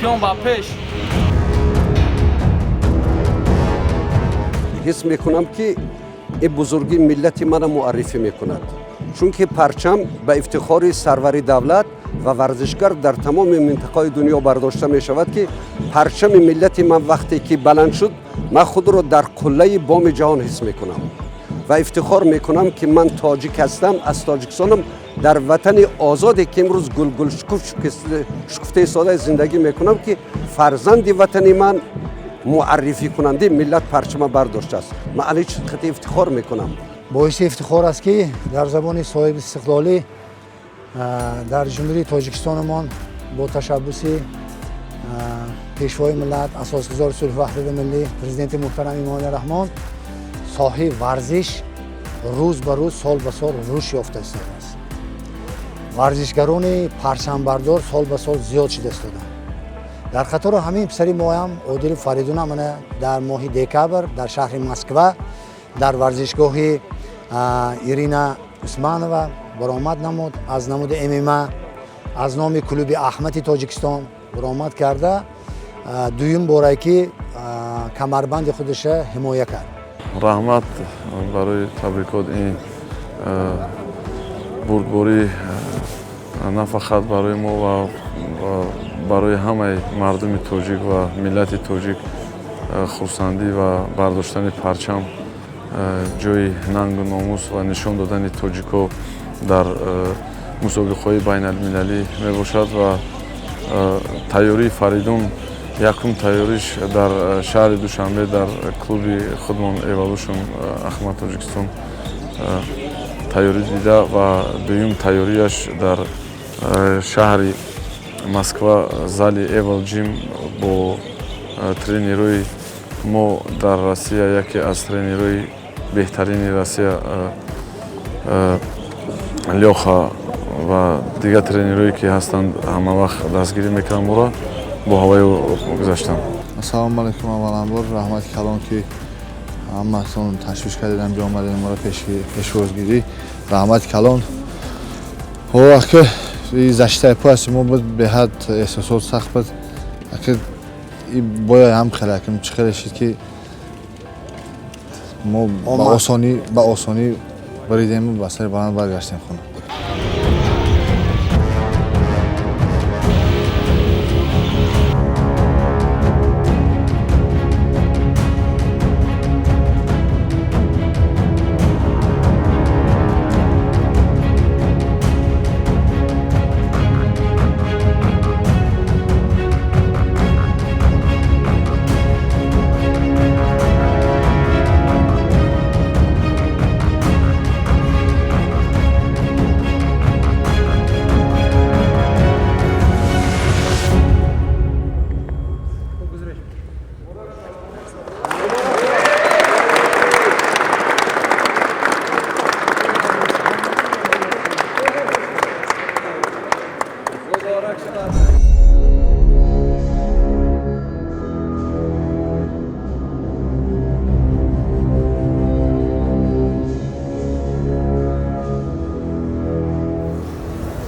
چمپیون با پیش. حس میکنم که این بزرگی ملت من معرفی میکند، چون که پرچم به افتخار سرور دولت و ورزشگر در تمام منطقه دنیا برداشته می شود که پرچم ملت من وقتی که بلند شد من خود را در قله بام جهان حس میکنم و افتخار میکنم که من تاجیک هستم، از تاجیکستانم، در وطن آزادی که امروز گل شکفته ساده زندگی میکنم که فرزند وطن من معرفی کننده ملت پرچم برداشته است. من علیه خطی افتخار میکنم. باعث افتخار است که در زبان صاحب استقلالی در جمهوری تاجیکستان ما با تشبث پیشوای ملت، اساسگزار صلح و وحدت ملی پرزیدنت محترم امامی رحمان، ساحه ورزش روز به روز، سال به سال رشد یافته است. ورزشگران پرچم بردار سال به سال زیاد شده است. در خاطر همین پسری ما هم عادل فریدون من در ماه دکبر در شهر مسکو در ورزشگاه ایرینا عثمانова برآمد نمود، از نمود MMA از نام کلوب احمد تاجیکستان برآمد کرده، دویم باره که کمربند خودش حمایت کرد. رحمت برای تبریکات این بردباری نه فقط برای ما و برای همه مردم تاجیک و ملت تاجیک خرسندی و برداشتن پرچم جای ننگ و ناموس و نشان دادن تاجیک‌ها در مسابقه‌های بین‌المللی میباشد و تیاری فریدون یکم تیاریش در شهر دوشنبه در کلوب خودمان ایولوشن احمد تاجیکستان تیاری دیده و دویم تیاریش در شهر مسکو زال ایول جیم با тренерои ما در روسیه یکی از тренерои بهترین روسیه لیوخا و دیگر тренерои که هستند همه وقت دستگیری میکنم ما را با هوای گذاشتم. السلام علیکم. اولین بار رحمت کلام که همه‌تون تشویش کردید انجام دادید ما را پیش‌ورزگیری رحمت کلام هو که زشته پاس ما بود به حد احساسات سخت بود که باید هم خلاکم چخیلی شد که ما با آسانی بریدیم و سر بلند برگشتیم خونه.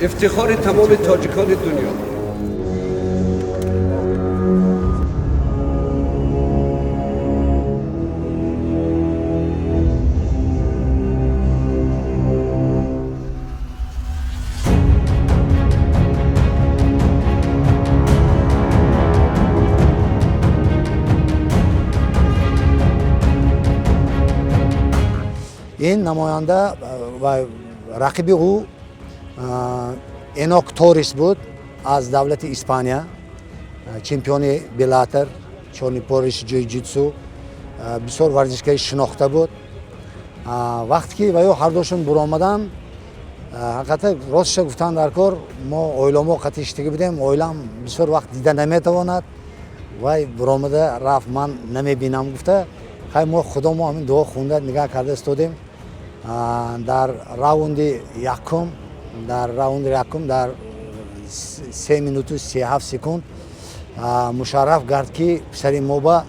افتخار تمام تاجیکان دنیا. این نماینده و رقیب او اینوک توریس بود از دولت اسپانیا، چمپیون بلاتر، چونی پوریش جوجیتسو، بسیار ورزشگاه شناخته بود. وقتی که ویو هر دوشون برآمدن، حقیقتا راستش گفتن در کار ما اویلامو قطعشتگی بودیم، اویلام بسیار وقت دیده نمیتواند و برآمده رفت من نمیبینم گفته، خیلی ما خدا ما همین دعا خونده نگاه کرده استودیم در راوند یکم در 3 منوت و 37 سکند مشرف کرد که پسری ما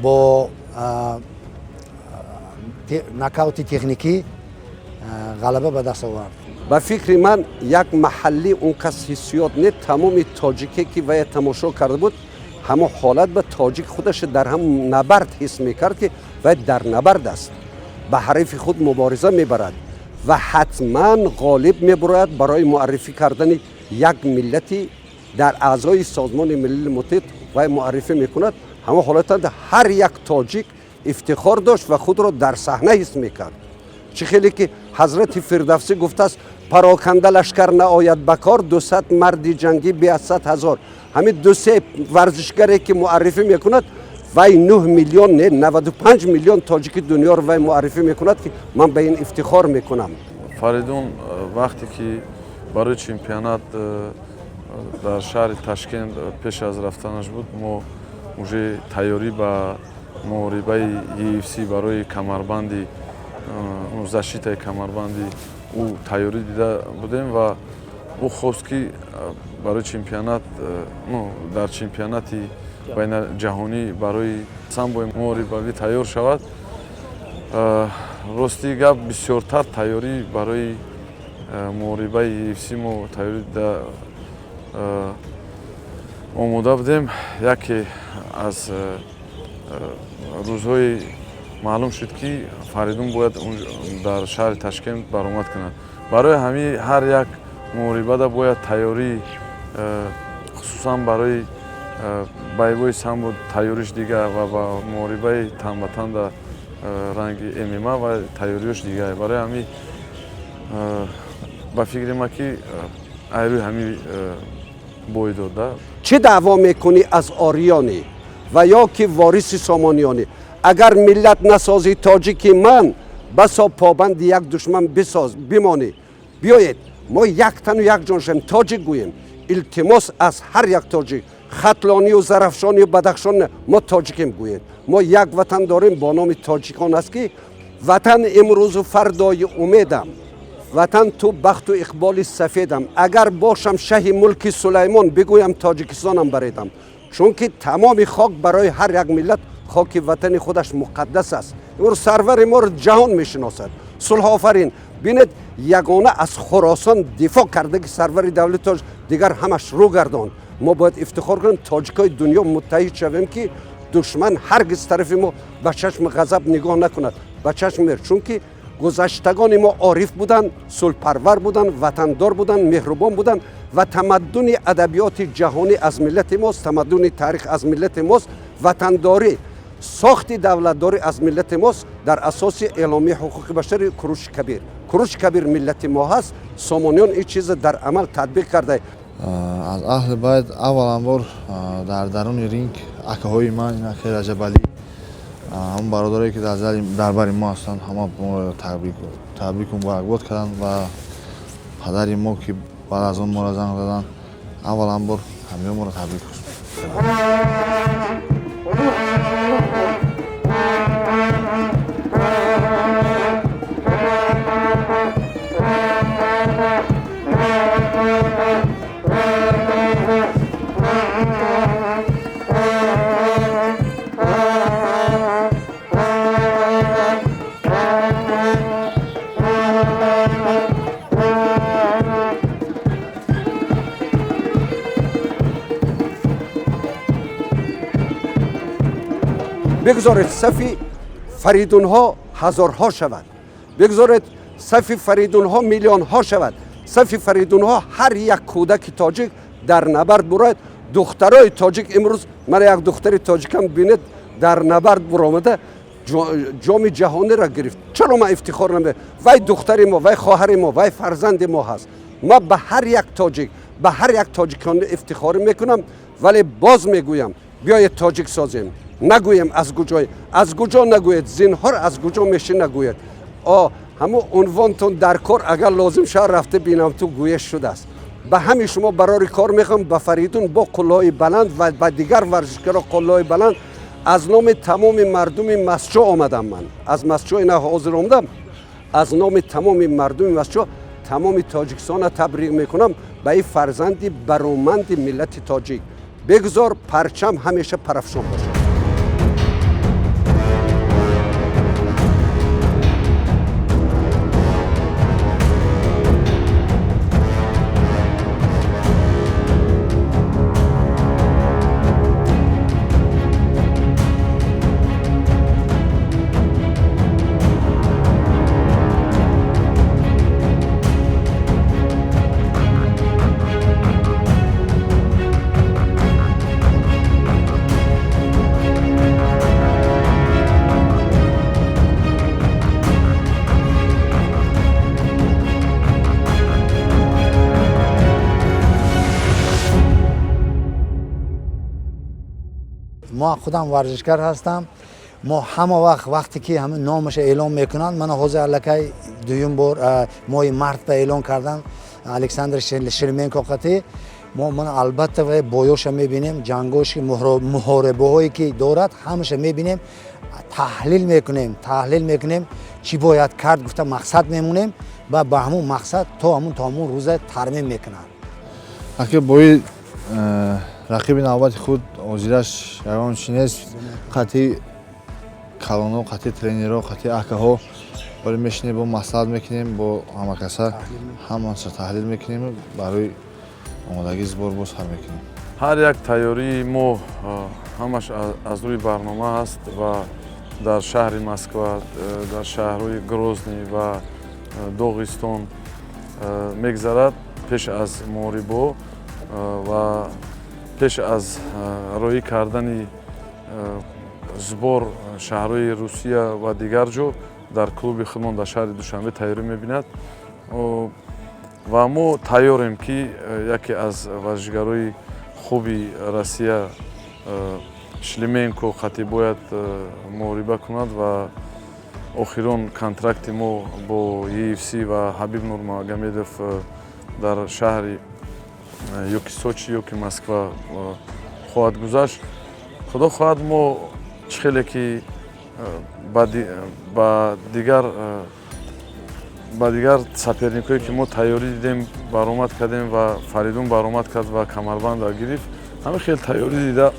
با نکاوت تکنیکی غلبه به دست آورد. ба фикри ман як маҳаллӣ он кас ҳиссиёт не тамоми тоҷике ки вай тамошо карда буд ҳамон ҳолат ба тоҷик худаш дар ҳам набард ҳис мекард ки вай дар набард аст ба ҳарифи худ мубориза мебарад ва ҳатман ғолиб мебурояд барои муаррифӣ кардани як миллати дар аъзои созмони милали муттаҳид вай муаррифӣ мекунад ҳамон ҳолатанда ҳар як тоҷик ифтихор дошт ва худро дар саҳна ҳис мекард чӣ хеле ки ҳазрати фирдавсӣ гуфтааст пароканда лашкар наояд ба кор 200 марди ҷангӣ бе 100 000 ҳамин дусе варзишгаре ки муаррифӣ мекунад вай 9 миллион не 95 миллион тоҷики дунёро вай муаррифӣ мекунад ки ман ба ин ифтихор мекунам. Фаридун вақте ки барои чемпионат дар шаҳри Ташкент пеш аз рафтанаш буд мо уже тайёрӣ ба муорибаи UFC барои камарбанди защитаи камарбанди ӯ тайёрӣ дида будем ва ӯ хост ки барои чемпионат дар чемпионати байнаҷаҳонӣ барои самбои муорибавӣ тайёр шавад. Рости гап бисёртар тайёрӣ барои муорибаи UFC мо тайёрӣ дида омода будем. Яке аз рӯзҳои маълум шуд ки Фаридун бояд дар шаҳри Ташкент баромад кунад. Барои ҳамин ҳар як муорибада бояд тайёрӣ хусусан барои байбои самбо тайёриш дигар ва ба муорибаи танбатан дар ранги MMA ва тайёриш дигар. Барои ҳамин ба фикри ман ки айрӯи ҳамин бой дода. Чӣ даъво мекунӣ аз ориёнӣ ва ё ки вориси Сомонёнӣ? Агар миллат насозӣ тоҷики ман басо побанди як душман бисоз бимонӣ. Биёед мо яктану якҷон шавем тоҷик гӯем. Илтимос аз ҳар як тоҷик хатлонию зарафшонию бадахшон мо тоҷикем гӯед. Мо як ватан дорем бо номи тоҷикон аст ки ватан имрӯзу фардои умедам. Ватан ту бахту иқболи сафедам. Агар бошам шаҳи мулки Сулаймон бигӯям тоҷикистонам баредам. Чунки тамоми хок барои ҳар як миллат хоки ватани худаш муқаддас аст. имрӯз сарвари моро ҷаҳон мешиносад. Сулҳофарин бинед ягона аз Хӯросон дифоъ кардаги сарвари давлати тоҷ дигар ҳамаш рӯ гардонд. Мо бояд ифтихор кунем тоҷикои дунё муттаҳид шавем ки душман ҳаргиз тарафи мо ба чашми ғазаб нигоҳ накунад ба чашми меҳр. Чунки гузаштагони мо ориф буданд, сулҳпарвар буданд, ватандор буданд, меҳрубон буданд ва тамаддуни адабиёти ҷаҳонӣ аз миллати мост, тамаддуни таърих аз миллати мост, ватандорӣ сохти давлатдорӣ аз миллати мост дар асоси эъломияи ҳуқуқи башари Куруши Кабир. Куруши Кабир миллати мо ҳаст. Сомониён ин чиза дар амал татбиқ карда. аз аҳли байт авваланбор дар даруни ринг акаҳои ман инаки Раҷабалӣ ҳамон бародаре ки дар бари мо ҳастанд ҳама моро табрику муборакбод карданд ва падари мо ки баъд аз он моро занг заданд авваланбор ҳамеҳо моро табрик карданд. بگذارید صفی فریدونها هزارها شود. بگذارید صفی فریدونها میلیونها شود. صفی فریدونها هر یک کودک تاجیک در نبرد براید. دخترای تاجیک امروز من یک دختری تاجیکم بینید در نبرد برآمده جام جهانی را گرفت. چرا ما افتخار نمی‌کنیم؟ وای دختری ما، وای خواهر ما، وای فرزند ما هست. ما به هر یک تاجیک، به هر یک تاجیکان افتخار میکنم، ولی باز میگویم بیاید تاجیک سازیم. نگویم از کجا نگوید، زینهار از کجا میشه نگوید. همون عنوانتون در کار اگر لازم شد رفته بینم تو گویش شده است. به همین شما برای کار میخوام به فریدون با قلای بلند و با دیگر ورزشکارا قلای بلند از نام تمام مردم مسجد آمدم. من از مسجد اینا حاضر آمدم. از نام تمام مردم مسجد تمام تاجیکستان تبریک میکنم به این فرزندی برومند ملت تاجیک. بگذار پرچم همیشه پرافشان باشه. ما خودم ورزشکار هستم. ما همه وقتی که همه نامش اعلام میکنند، من حوزه الکی دویم بار ماه مارت به اعلام کردن الکساندر شرمنکو قطعی. من البته و بایوش میبینیم، جنگوش محاربه هایی که دارد همش میبینیم، تحلیل میکنیم چی باید کرد، گفته مقصد میمونیم و به همون مقصد تا همون روز ترمیم میکنن. اگه باید رقیب نوبت خود وزیرش یگان چی نیست، قطعی کلانو، قطعی ترینرها، قطعی اکه ها برای میشینیم با مصلحت میکنیم، با همه کسا همه تحلیل میکنیم، برای آمادگی زبار باز هم میکنیم. هر یک تیاری ما همش از روی برنامه هست و در شهر مسکو، در شهرهای گروزنی و داغستان میگذرد. پیش از محاربه و پیش از روی کردن زبار شهرهای روسیه و دیگر جو در کلوب خودمان در شهر دوشنبه تیاری میبیند و ما تیاریم که یکی از ورزشکارای خوبی روسیه شلیمنکو قطعی باید محاربه کند و آخرین کنترکت ما با UFC و حبیب نورماگомедов در شهر یوکی سوچی یوکی مسکو خواهد گذشت. خدا خواهد ما خیلی که با دیگر سپرنیکایی که ما تیاری دیدیم برآمد کردیم و فریدون برآمد کرد و کمربند گرفت. همه خیلی تیاری دیده،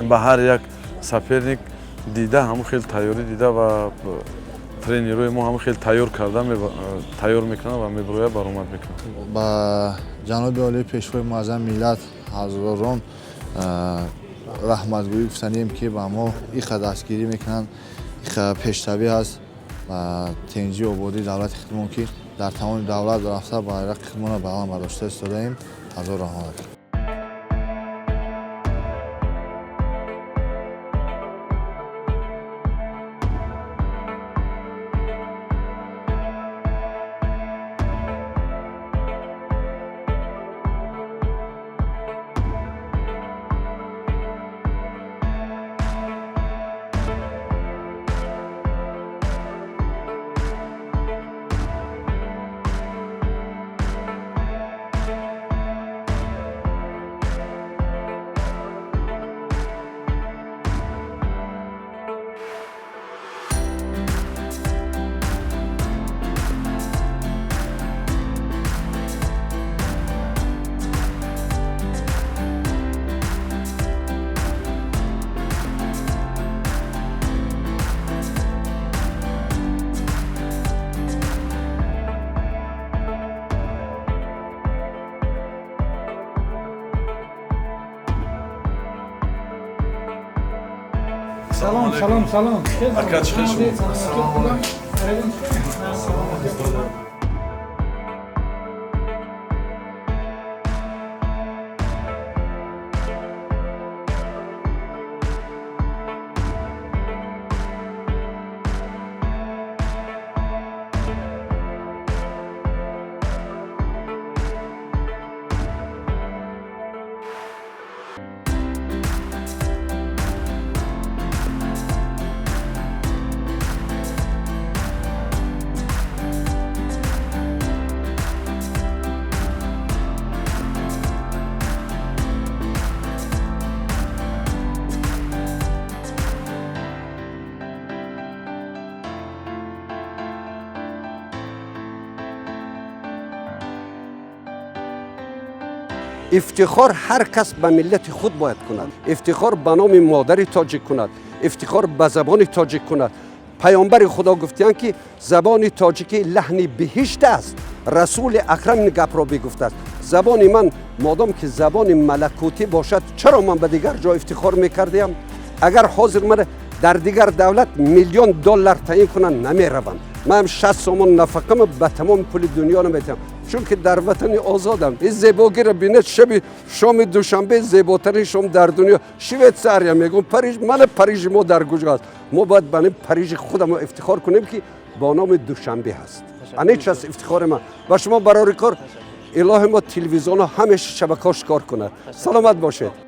به هر یک سپرنیک دیده، همه خیلی تیاری دیده و ترینرهای ما همه خیلی تیار میکنن و میبرویه برآمد میکنن. با جناب عالی پیشوای معظم ملت حضران رحمتگویی گفتنیم که با ما این دستگیری میکنن، این پیشتبی هست و تنجی آبادی دولت خودمان که در تمام دولت رفته با بیرق خودمان بلند برداشته ایستاده ایم. هزار رحمت. سلام. Arkadaş hoş bulduk. افتخار هر کس به ملت خود باید کند، افتخار به نام مادر تاجیک کند، افتخار به زبان تاجیک کند. پیامبر خدا گفتند که زبان تاجیکی لحن بهشت است. رسول اکرم این گپ را بگفته است. زبان من مادام که زبان ملکوتی باشد، چرا من به دیگر جا افتخار میکردیم؟ اگر حاضر من در دیگر دولت میلیون دلار تعیین کنن نمیروم. من 60 سومن نفقم به تمام پول دنیا نمیتونم، چون که در وطن آزادم. این زیباگی را بینید، شام دوشنبه زیباترین شام در دنیا شویتزاریا میگم. پاریس، من پاریس ما در کجاست؟ ما باید به پاریس خودمون افتخار کنیم که با نام دوشنبه هست. این چه افتخار من. و شما برای کار الهی ما تلویزیون همیشه شبکه‌اش کار کنه. سلامت باشید.